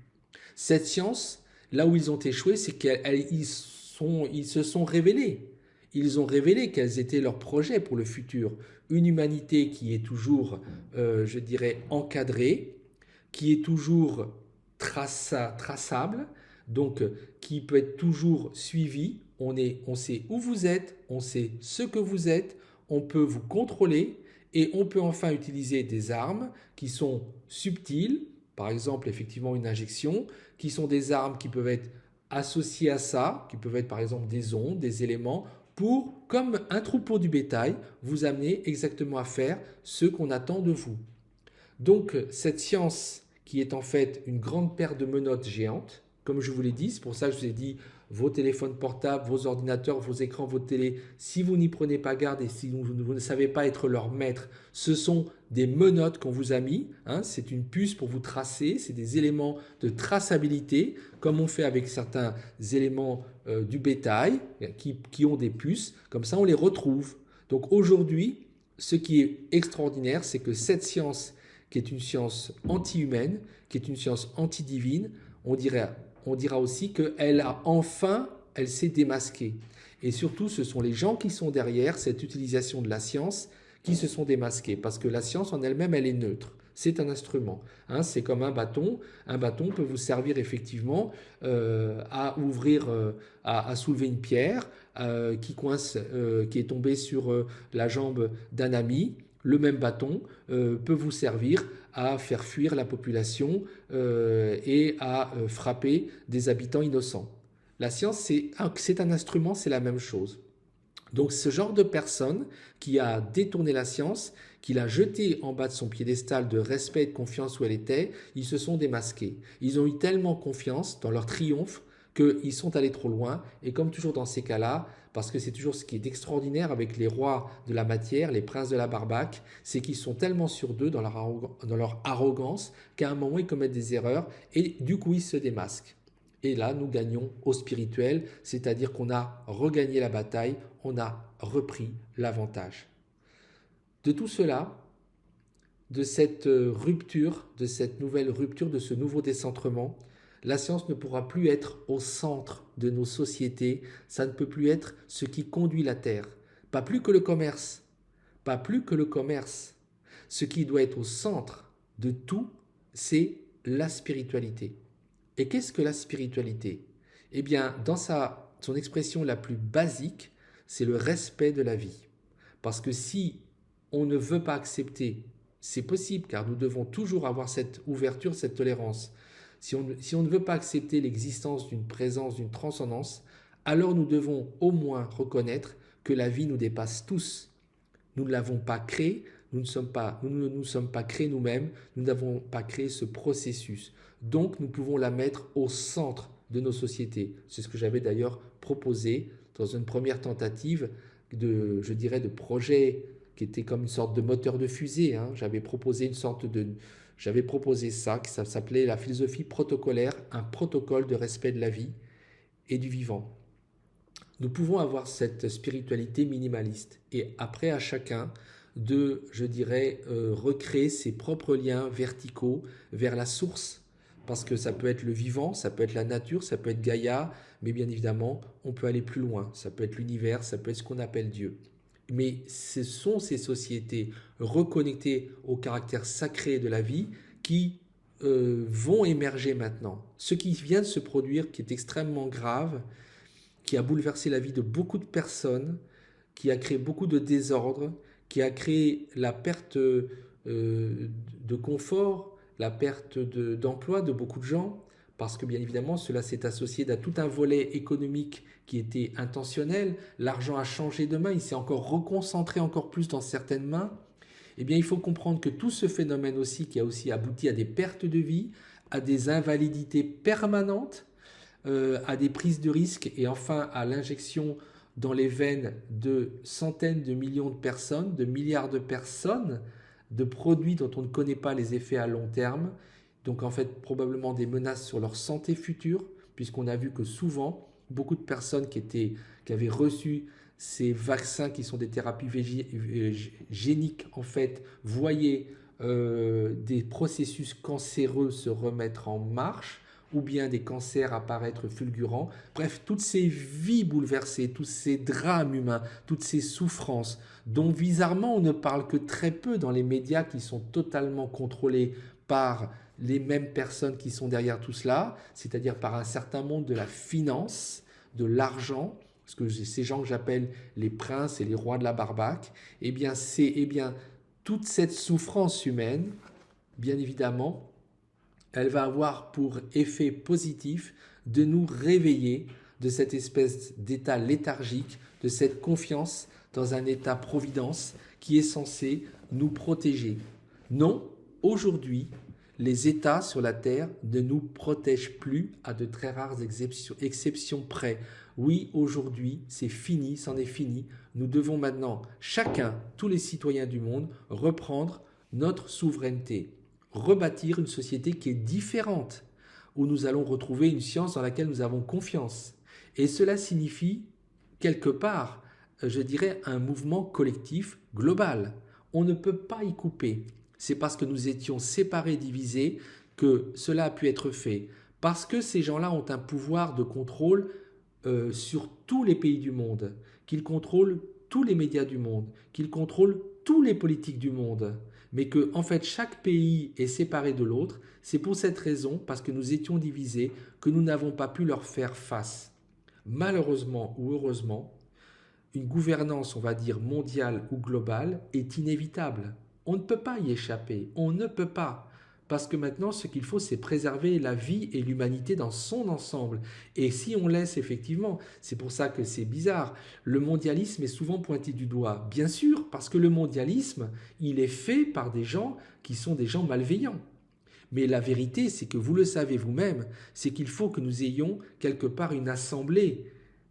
Cette science, là où ils ont échoué, c'est qu'ils se sont révélés. Ils ont révélé quels étaient leurs projets pour le futur. Une humanité qui est toujours, je dirais, encadrée, qui est toujours traçable, donc qui peut être toujours suivi. On sait où vous êtes, on sait ce que vous êtes, on peut vous contrôler et on peut enfin utiliser des armes qui sont subtiles, par exemple effectivement une injection, qui sont des armes qui peuvent être associées à ça, qui peuvent être par exemple des ondes, des éléments, pour, comme un troupeau du bétail, vous amener exactement à faire ce qu'on attend de vous. Donc cette science qui est en fait une grande paire de menottes géantes, comme je vous l'ai dit, c'est pour ça que je vous ai dit vos téléphones portables, vos ordinateurs, vos écrans, vos télés, si vous n'y prenez pas garde et si vous ne savez pas être leur maître, ce sont des menottes qu'on vous a mis, hein, c'est une puce pour vous tracer, c'est des éléments de traçabilité, comme on fait avec certains éléments du bétail qui ont des puces, comme ça on les retrouve. Donc aujourd'hui, ce qui est extraordinaire, c'est que cette science, qui est une science anti-humaine, qui est une science anti-divine, on dira aussi qu'elle elle s'est démasquée. Et surtout, ce sont les gens qui sont derrière cette utilisation de la science qui se sont démasqués. Parce que la science en elle-même, elle est neutre. C'est un instrument. Hein, c'est comme un bâton. Un bâton peut vous servir effectivement à ouvrir, à soulever une pierre qui coince, qui est tombée sur la jambe d'un ami. Le même bâton peut vous servir à faire fuir la population et à frapper des habitants innocents. La science, c'est un instrument, c'est la même chose. Donc ce genre de personne qui a détourné la science, qui l'a jetée en bas de son piédestal de respect et de confiance où elle était, ils se sont démasqués. Ils ont eu tellement confiance dans leur triomphe qu'ils sont allés trop loin. Et comme toujours dans ces cas-là, parce que c'est toujours ce qui est extraordinaire avec les rois de la matière, les princes de la barbaque, c'est qu'ils sont tellement sûrs d'eux dans leur arrogance qu'à un moment ils commettent des erreurs et du coup ils se démasquent. Et là, nous gagnons au spirituel, c'est-à-dire qu'on a regagné la bataille, on a repris l'avantage. De tout cela, de cette rupture, de cette nouvelle rupture, de ce nouveau décentrement, la science ne pourra plus être au centre de nos sociétés, ça ne peut plus être ce qui conduit la Terre. Pas plus que le commerce, pas plus que le commerce. Ce qui doit être au centre de tout, c'est la spiritualité. Et qu'est-ce que la spiritualité? Eh bien, dans son expression la plus basique, c'est le respect de la vie. Parce que si on ne veut pas accepter, c'est possible, car nous devons toujours avoir cette ouverture, cette tolérance. Si on ne veut pas accepter l'existence d'une présence, d'une transcendance, alors nous devons au moins reconnaître que la vie nous dépasse tous. Nous ne l'avons pas créée, nous ne nous sommes pas créés nous-mêmes, nous n'avons pas créé ce processus. Donc nous pouvons la mettre au centre de nos sociétés. C'est ce que j'avais d'ailleurs proposé dans une première tentative de projet qui était comme une sorte de moteur de fusée. Hein. J'avais proposé ça, qui s'appelait la philosophie protocolaire, un protocole de respect de la vie et du vivant. Nous pouvons avoir cette spiritualité minimaliste et après à chacun de, recréer ses propres liens verticaux vers la source, parce que ça peut être le vivant, ça peut être la nature, ça peut être Gaïa, mais bien évidemment, on peut aller plus loin, ça peut être l'univers, ça peut être ce qu'on appelle Dieu. Mais ce sont ces sociétés reconnectées au caractère sacré de la vie qui vont émerger maintenant. Ce qui vient de se produire, qui est extrêmement grave, qui a bouleversé la vie de beaucoup de personnes, qui a créé beaucoup de désordre, qui a créé la perte de confort, la perte d'emploi de beaucoup de gens, parce que bien évidemment cela s'est associé à tout un volet économique qui était intentionnel. L'argent a changé de main, il s'est encore reconcentré encore plus dans certaines mains. Eh bien il faut comprendre que tout ce phénomène aussi qui a aussi abouti à des pertes de vie, à des invalidités permanentes, à des prises de risques et enfin à l'injection dans les veines de centaines de millions de personnes, de milliards de personnes, de produits dont on ne connaît pas les effets à long terme, donc en fait probablement des menaces sur leur santé future, puisqu'on a vu que souvent, beaucoup de personnes qui avaient reçu ces vaccins qui sont des thérapies géniques, en fait, voyaient des processus cancéreux se remettre en marche, ou bien des cancers apparaître fulgurants. Bref, toutes ces vies bouleversées, tous ces drames humains, toutes ces souffrances, dont bizarrement on ne parle que très peu dans les médias qui sont totalement contrôlés par les mêmes personnes qui sont derrière tout cela, c'est-à-dire par un certain monde de la finance, de l'argent, parce que ces gens que j'appelle les princes et les rois de la barbaque, toute cette souffrance humaine, bien évidemment, elle va avoir pour effet positif de nous réveiller de cette espèce d'état léthargique, de cette confiance dans un état-providence qui est censé nous protéger. Non, aujourd'hui, les États sur la Terre ne nous protègent plus à de très rares exceptions près. Oui, aujourd'hui, c'est fini, c'en est fini. Nous devons maintenant, chacun, tous les citoyens du monde, reprendre notre souveraineté, rebâtir une société qui est différente, où nous allons retrouver une science dans laquelle nous avons confiance. Et cela signifie, quelque part, je dirais, un mouvement collectif global. On ne peut pas y couper. C'est parce que nous étions séparés, divisés, que cela a pu être fait. Parce que ces gens-là ont un pouvoir de contrôle sur tous les pays du monde, qu'ils contrôlent tous les médias du monde, qu'ils contrôlent tous les politiques du monde, mais que en fait chaque pays est séparé de l'autre. C'est pour cette raison, parce que nous étions divisés, que nous n'avons pas pu leur faire face. Malheureusement ou heureusement, une gouvernance, on va dire, mondiale ou globale est inévitable. On ne peut pas y échapper, on ne peut pas. Parce que maintenant, ce qu'il faut, c'est préserver la vie et l'humanité dans son ensemble. Et si on laisse effectivement, c'est pour ça que c'est bizarre, le mondialisme est souvent pointé du doigt. Bien sûr, parce que le mondialisme, il est fait par des gens qui sont des gens malveillants. Mais la vérité, c'est que vous le savez vous-même, c'est qu'il faut que nous ayons quelque part une assemblée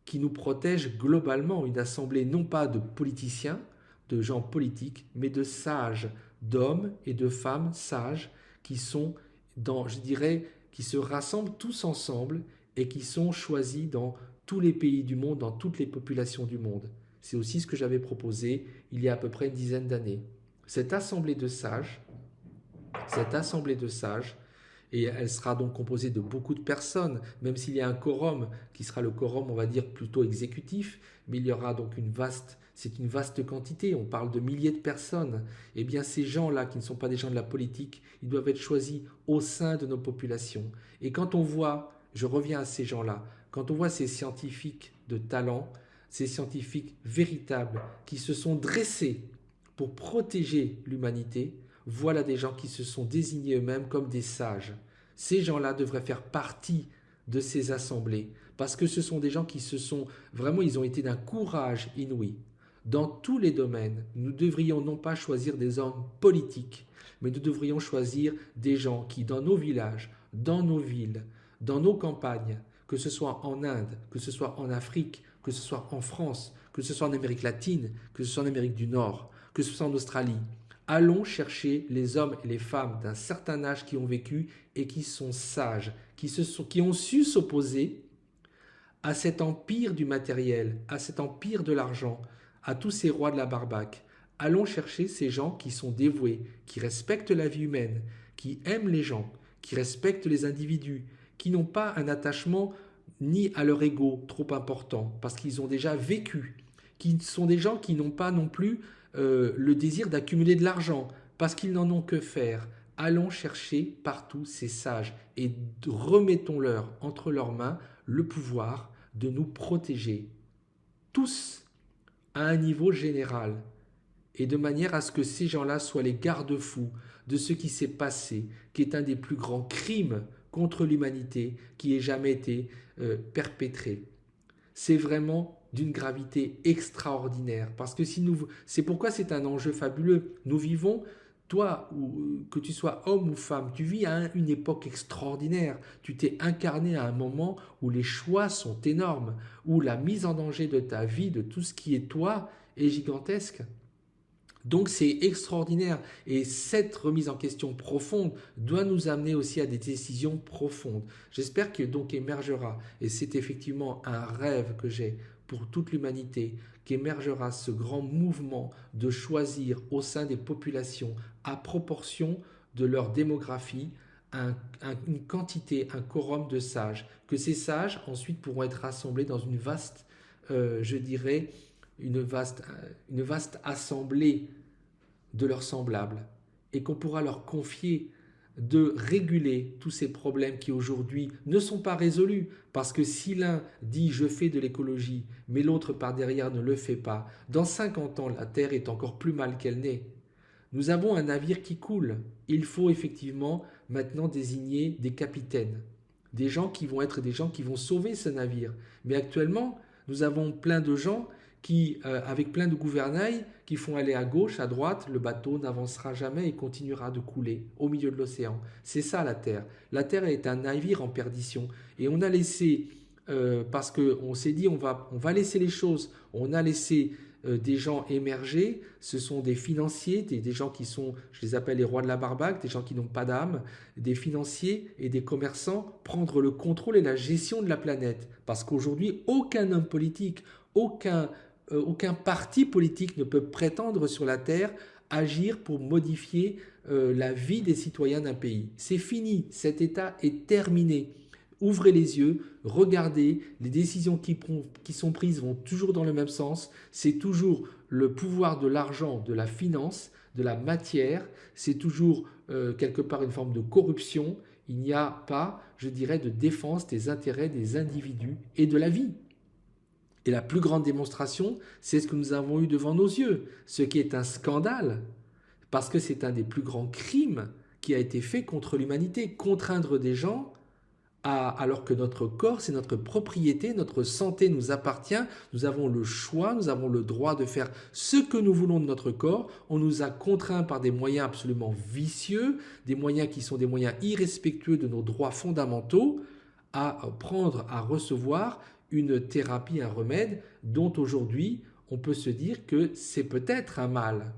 qui nous protège globalement, une assemblée non pas de politiciens, de gens politiques, mais de sages, d'hommes et de femmes sages qui sont je dirais, qui se rassemblent tous ensemble et qui sont choisis dans tous les pays du monde, dans toutes les populations du monde. C'est aussi ce que j'avais proposé il y a à peu près une dizaine d'années. Cette assemblée de sages, et elle sera donc composée de beaucoup de personnes, même s'il y a un quorum qui sera le quorum, on va dire, plutôt exécutif, mais il y aura donc c'est une vaste quantité, on parle de milliers de personnes. Eh bien, ces gens-là, qui ne sont pas des gens de la politique, ils doivent être choisis au sein de nos populations. Et quand on voit, je reviens à ces gens-là, quand on voit ces scientifiques de talent, ces scientifiques véritables qui se sont dressés pour protéger l'humanité, voilà des gens qui se sont désignés eux-mêmes comme des sages. Ces gens-là devraient faire partie de ces assemblées, parce que ce sont des gens qui ils ont été d'un courage inouï. Dans tous les domaines, nous devrions non pas choisir des hommes politiques, mais nous devrions choisir des gens qui, dans nos villages, dans nos villes, dans nos campagnes, que ce soit en Inde, que ce soit en Afrique, que ce soit en France, que ce soit en Amérique latine, que ce soit en Amérique du Nord, que ce soit en Australie, allons chercher les hommes et les femmes d'un certain âge qui ont vécu et qui sont sages, qui ont su s'opposer à cet empire du matériel, à cet empire de l'argent, à tous ces rois de la barbaque. Allons chercher ces gens qui sont dévoués, qui respectent la vie humaine, qui aiment les gens, qui respectent les individus, qui n'ont pas un attachement ni à leur ego trop important, parce qu'ils ont déjà vécu, qui sont des gens qui n'ont pas non plus le désir d'accumuler de l'argent, parce qu'ils n'en ont que faire. Allons chercher partout ces sages et remettons-leur entre leurs mains le pouvoir de nous protéger, tous à un niveau général, et de manière à ce que ces gens-là soient les garde-fous de ce qui s'est passé, qui est un des plus grands crimes contre l'humanité qui ait jamais été perpétré. C'est vraiment d'une gravité extraordinaire, parce que c'est pourquoi c'est un enjeu fabuleux. Nous vivons, toi, que tu sois homme ou femme, tu vis à une époque extraordinaire. Tu t'es incarné à un moment où les choix sont énormes, où la mise en danger de ta vie, de tout ce qui est toi, est gigantesque. Donc c'est extraordinaire, et cette remise en question profonde doit nous amener aussi à des décisions profondes. J'espère que donc émergera, et c'est effectivement un rêve que j'ai pour toute l'humanité, qu'émergera ce grand mouvement de choisir au sein des populations, à proportion de leur démographie, une quantité, un quorum de sages, que ces sages ensuite pourront être rassemblés dans une vaste, je dirais, une vaste assemblée de leurs semblables, et qu'on pourra leur confier de réguler tous ces problèmes qui aujourd'hui ne sont pas résolus, parce que si l'un dit je fais de l'écologie, mais l'autre par derrière ne le fait pas, dans 50 ans la Terre est encore plus mal qu'elle n'est. Nous avons un navire qui coule, il faut effectivement maintenant désigner des capitaines, des gens qui vont être des gens qui vont sauver ce navire, mais actuellement nous avons plein de gens avec plein de gouvernails, qui font aller à gauche, à droite, le bateau n'avancera jamais et continuera de couler au milieu de l'océan. C'est ça la Terre. La Terre est un navire en perdition. Et on a laissé, parce qu'on s'est dit on va laisser les choses, on a laissé des gens émerger, ce sont des financiers, des gens qui sont, je les appelle les rois de la barbaque, des gens qui n'ont pas d'âme, des financiers et des commerçants prendre le contrôle et la gestion de la planète. Parce qu'aujourd'hui, aucun homme politique, aucun parti politique ne peut prétendre sur la Terre agir pour modifier la vie des citoyens d'un pays. C'est fini, cet état est terminé. Ouvrez les yeux, regardez, les décisions qui sont prises vont toujours dans le même sens. C'est toujours le pouvoir de l'argent, de la finance, de la matière. C'est toujours quelque part une forme de corruption. Il n'y a pas, je dirais, de défense des intérêts des individus et de la vie. Et la plus grande démonstration, c'est ce que nous avons eu devant nos yeux, ce qui est un scandale, parce que c'est un des plus grands crimes qui a été fait contre l'humanité, contraindre des gens alors que notre corps, c'est notre propriété, notre santé nous appartient, nous avons le choix, nous avons le droit de faire ce que nous voulons de notre corps. On nous a contraints par des moyens absolument vicieux, des moyens qui sont des moyens irrespectueux de nos droits fondamentaux, à prendre, à recevoir une thérapie, un remède dont aujourd'hui on peut se dire que c'est peut-être un mal.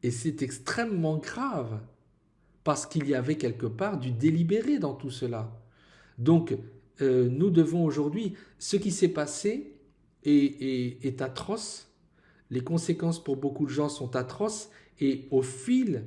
Et c'est extrêmement grave, parce qu'il y avait quelque part du délibéré dans tout cela. Donc, nous devons aujourd'hui, ce qui s'est passé est atroce, les conséquences pour beaucoup de gens sont atroces, et au fil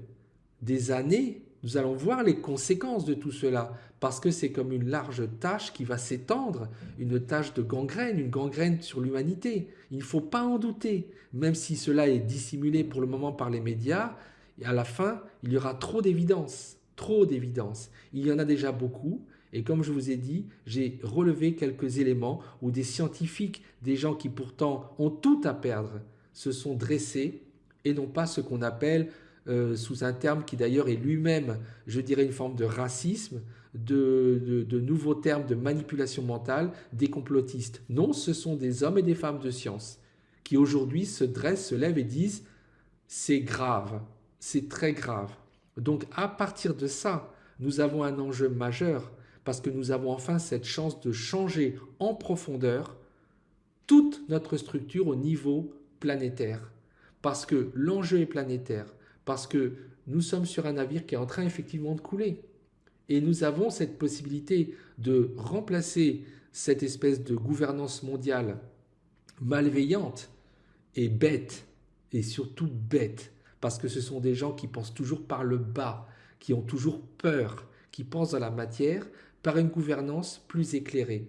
des années, nous allons voir les conséquences de tout cela, parce que c'est comme une large tache qui va s'étendre, une tache de gangrène, une gangrène sur l'humanité. Il ne faut pas en douter, même si cela est dissimulé pour le moment par les médias, et à la fin, il y aura trop d'évidence, trop d'évidence. Il y en a déjà beaucoup, et comme je vous ai dit, j'ai relevé quelques éléments où des scientifiques, des gens qui pourtant ont tout à perdre, se sont dressés et non pas ce qu'on appelle, sous un terme qui d'ailleurs est lui-même, je dirais, une forme de racisme, de nouveaux termes de manipulation mentale, des complotistes. Non, ce sont des hommes et des femmes de science qui aujourd'hui se dressent, se lèvent et disent « c'est grave, c'est très grave ». Donc à partir de ça, nous avons un enjeu majeur parce que nous avons enfin cette chance de changer en profondeur toute notre structure au niveau planétaire. Parce que l'enjeu est planétaire, parce que nous sommes sur un navire qui est en train effectivement de couler. Et nous avons cette possibilité de remplacer cette espèce de gouvernance mondiale malveillante et bête, et surtout bête, parce que ce sont des gens qui pensent toujours par le bas, qui ont toujours peur, qui pensent dans la matière, par une gouvernance plus éclairée.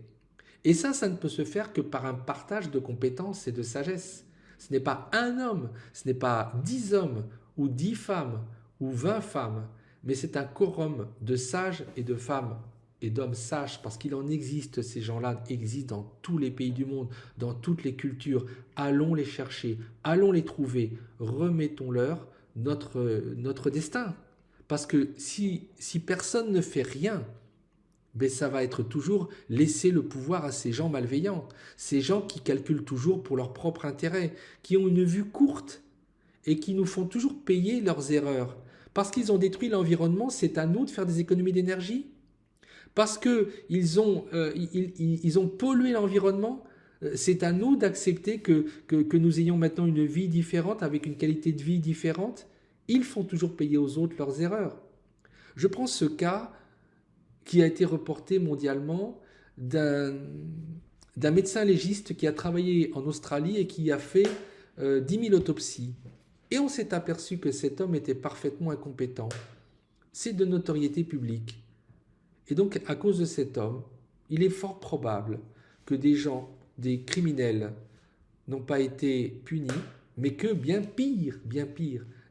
Et ça ne peut se faire que par un partage de compétences et de sagesse. Ce n'est pas un homme, ce n'est pas 10 hommes ou 10 femmes ou 20 femmes, mais c'est un quorum de sages et de femmes et d'hommes sages, parce qu'il en existe, ces gens-là existent dans tous les pays du monde, dans toutes les cultures. Allons les chercher, allons les trouver, remettons-leur notre destin. Parce que si personne ne fait rien, ben ça va être toujours laisser le pouvoir à ces gens malveillants, ces gens qui calculent toujours pour leur propre intérêt, qui ont une vue courte et qui nous font toujours payer leurs erreurs. Parce qu'ils ont détruit l'environnement, c'est à nous de faire des économies d'énergie. Parce qu'ils ont pollué l'environnement, c'est à nous d'accepter que nous ayons maintenant une vie différente, avec une qualité de vie différente. Ils font toujours payer aux autres leurs erreurs. Je prends ce cas qui a été reporté mondialement d'un médecin légiste qui a travaillé en Australie et qui a fait 10 000 autopsies. Et on s'est aperçu que cet homme était parfaitement incompétent. C'est de notoriété publique. Et donc, à cause de cet homme, il est fort probable que des gens, des criminels, n'ont pas été punis, mais que bien pire,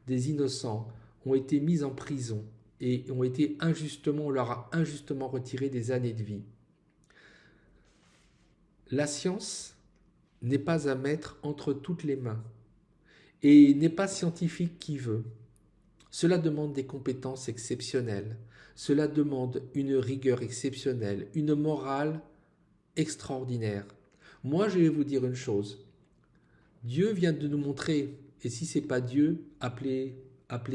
des innocents ont été mis en prison et on leur a injustement retiré des années de vie. La science n'est pas à mettre entre toutes les mains et n'est pas scientifique qui veut. Cela demande des compétences exceptionnelles, cela demande une rigueur exceptionnelle, une morale extraordinaire. Moi, je vais vous dire une chose. Dieu vient de nous montrer, et si ce n'est pas Dieu, appelez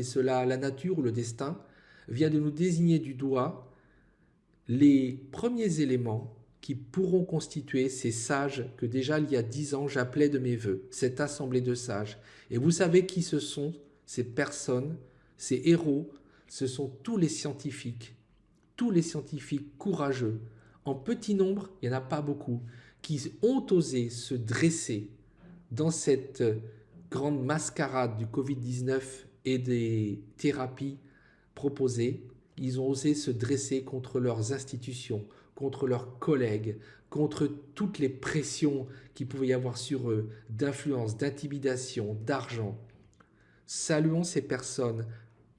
cela la nature ou le destin, vient de nous désigner du doigt les premiers éléments qui pourront constituer ces sages que déjà il y a 10 ans j'appelais de mes voeux, cette assemblée de sages. Et vous savez qui ce sont, ces personnes, ces héros? Ce sont tous les scientifiques courageux, en petit nombre, il n'y en a pas beaucoup, qui ont osé se dresser dans cette grande mascarade du Covid-19 et des thérapies proposées. Ils ont osé se dresser contre leurs institutions, contre leurs collègues, contre toutes les pressions qu'il pouvait y avoir sur eux, d'influence, d'intimidation, d'argent. Saluons ces personnes,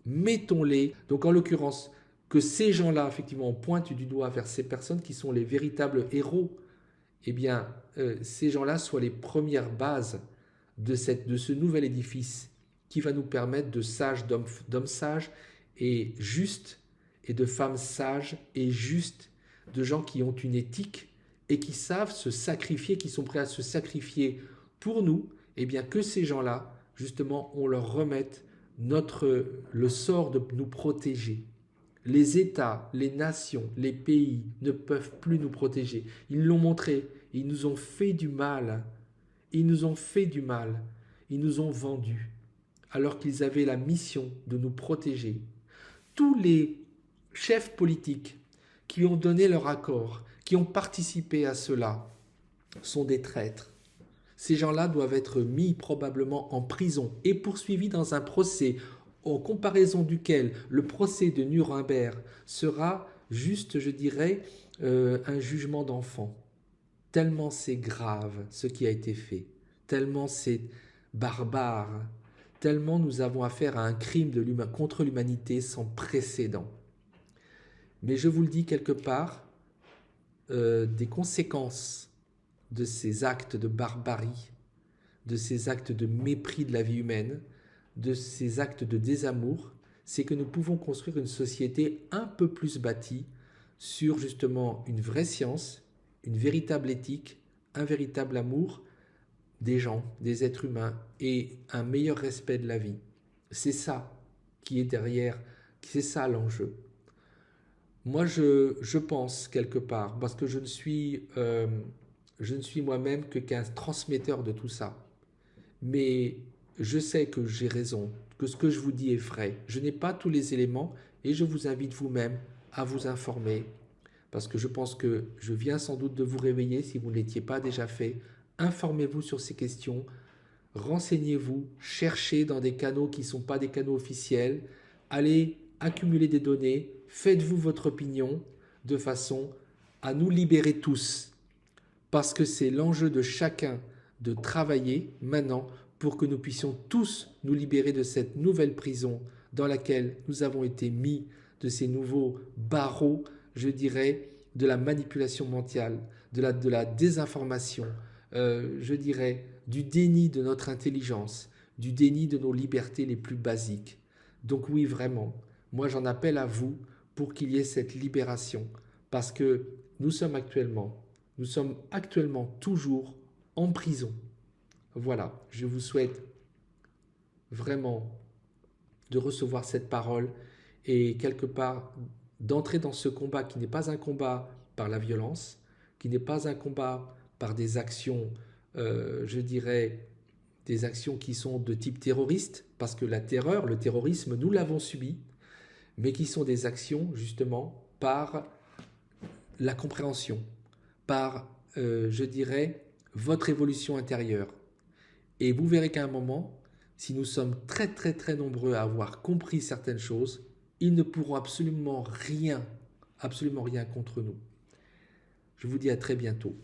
mettons-les, donc en l'occurrence, que ces gens-là, effectivement, on pointe du doigt vers ces personnes qui sont les véritables héros, eh bien, ces gens-là soient les premières bases de ce nouvel édifice qui va nous permettre de sages, d'hommes sages et justes, et de femmes sages et justes, de gens qui ont une éthique et qui savent se sacrifier, qui sont prêts à se sacrifier pour nous, eh bien que ces gens-là, justement, on leur remette le sort de nous protéger. Les États, les nations, les pays ne peuvent plus nous protéger. Ils l'ont montré, ils nous ont fait du mal. Ils nous ont fait du mal. Ils nous ont vendus, alors qu'ils avaient la mission de nous protéger. Tous les chefs politiques qui ont donné leur accord, qui ont participé à cela, sont des traîtres. Ces gens-là doivent être mis probablement en prison et poursuivis dans un procès en comparaison duquel le procès de Nuremberg sera juste, je dirais, un jugement d'enfant. Tellement c'est grave ce qui a été fait, tellement c'est barbare, tellement nous avons affaire à un crime contre l'humanité sans précédent. Mais je vous le dis quelque part, des conséquences de ces actes de barbarie, de ces actes de mépris de la vie humaine, de ces actes de désamour, c'est que nous pouvons construire une société un peu plus bâtie sur justement une vraie science, une véritable éthique, un véritable amour des gens, des êtres humains et un meilleur respect de la vie. C'est ça qui est derrière, c'est ça l'enjeu. Moi, je pense quelque part, parce que je ne suis moi-même qu'un transmetteur de tout ça. Mais je sais que j'ai raison, que ce que je vous dis est vrai. Je n'ai pas tous les éléments et je vous invite vous-même à vous informer, parce que je pense que je viens sans doute de vous réveiller si vous ne l'étiez pas déjà fait. Informez-vous sur ces questions, renseignez-vous, cherchez dans des canaux qui ne sont pas des canaux officiels, allez accumuler des données, faites-vous votre opinion de façon à nous libérer tous, parce que c'est l'enjeu de chacun de travailler maintenant pour que nous puissions tous nous libérer de cette nouvelle prison dans laquelle nous avons été mis, de ces nouveaux barreaux, je dirais, de la manipulation mentale, de la désinformation, je dirais, du déni de notre intelligence, du déni de nos libertés les plus basiques. Donc oui, vraiment, moi j'en appelle à vous pour qu'il y ait cette libération, parce que nous sommes actuellement toujours en prison. Voilà, je vous souhaite vraiment de recevoir cette parole et quelque part d'entrer dans ce combat qui n'est pas un combat par la violence, qui n'est pas un combat par des actions, je dirais, des actions qui sont de type terroriste, parce que la terreur, le terrorisme, nous l'avons subi, mais qui sont des actions justement par la compréhension, par, je dirais, votre évolution intérieure. Et vous verrez qu'à un moment, si nous sommes très très très nombreux à avoir compris certaines choses, ils ne pourront absolument rien contre nous. Je vous dis à très bientôt.